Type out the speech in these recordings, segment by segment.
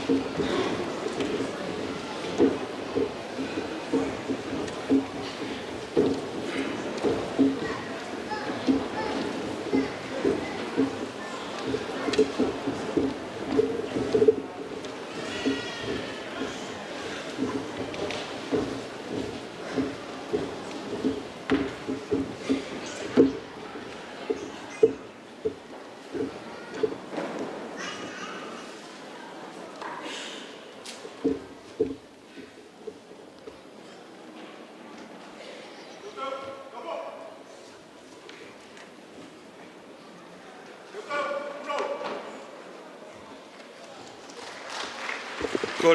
Kore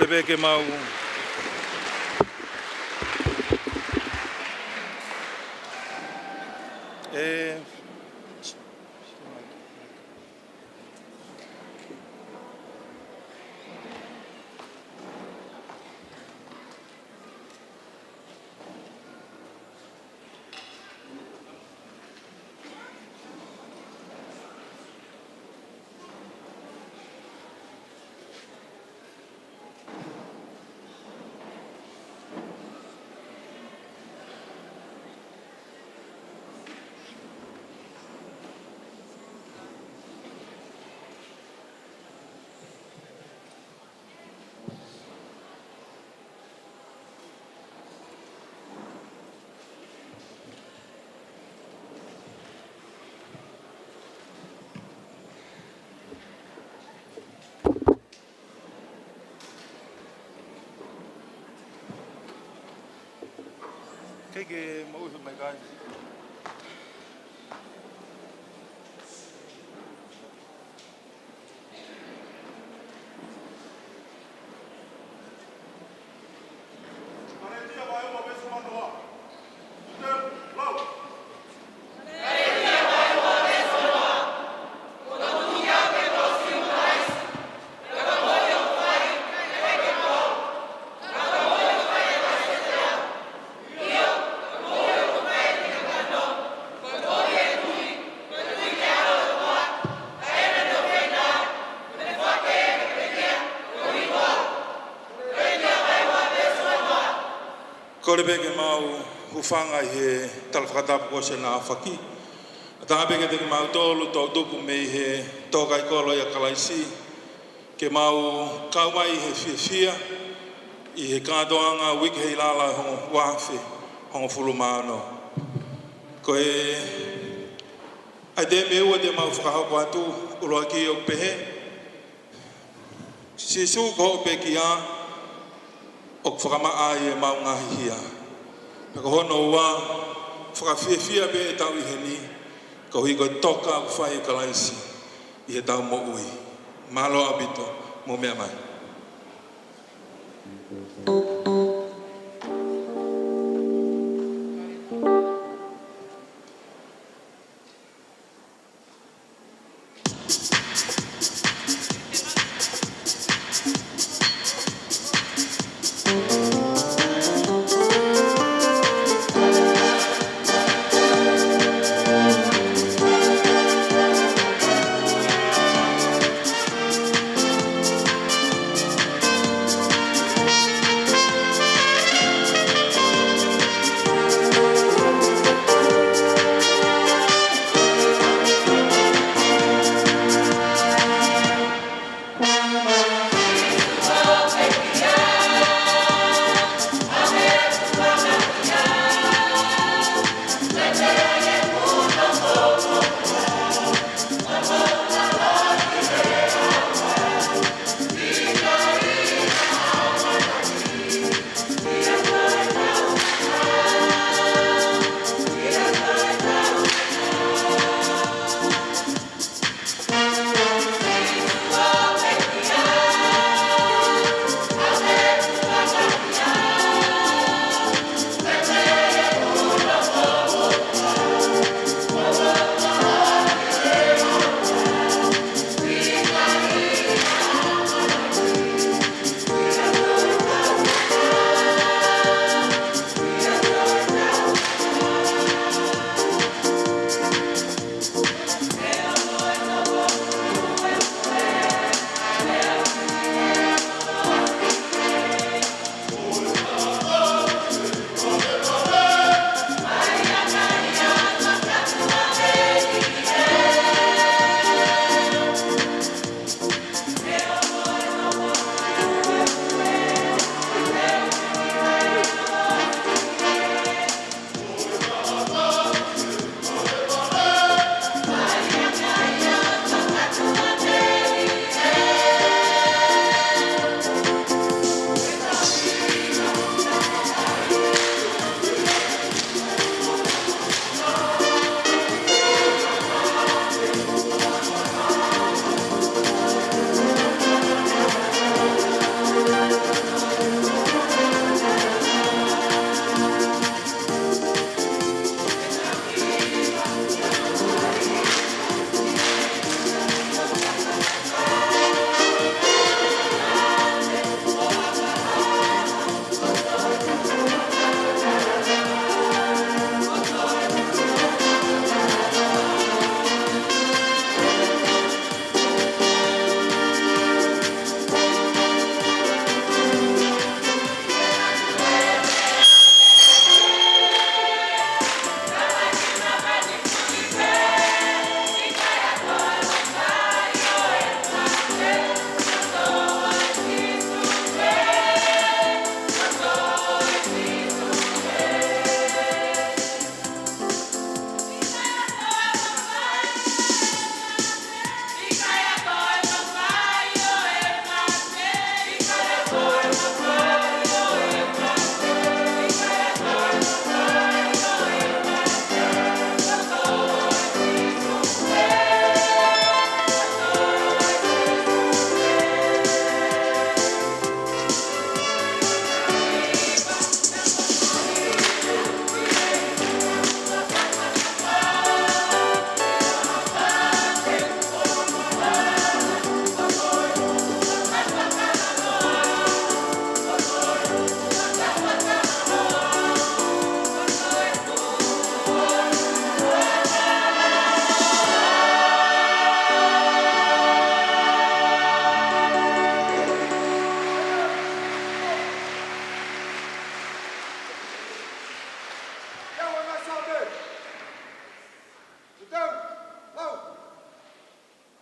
beke mau. Keke mau sa mai guys. Kore beke mau hufanga he talwhakatapu ko se nā whaki. Tā beke te mau tōlu tō tupu mei he tōkai kolo ia kalaisi. Ke mau kauai he whiawhia I he kātoanga wiki hei lala hongo wāwhi hongo fulu māno. Ko e ai te me ua te mau whakahoko atu uloa ki o pehe. Si su ko o peki a o whakamaa I e mau ngahi hia. Paka hono ua whakawhiawhia be e tau I he ni, ka hui ko toka ku whai kalaisi I he tau mo ui. Malo abito, mo mea mai.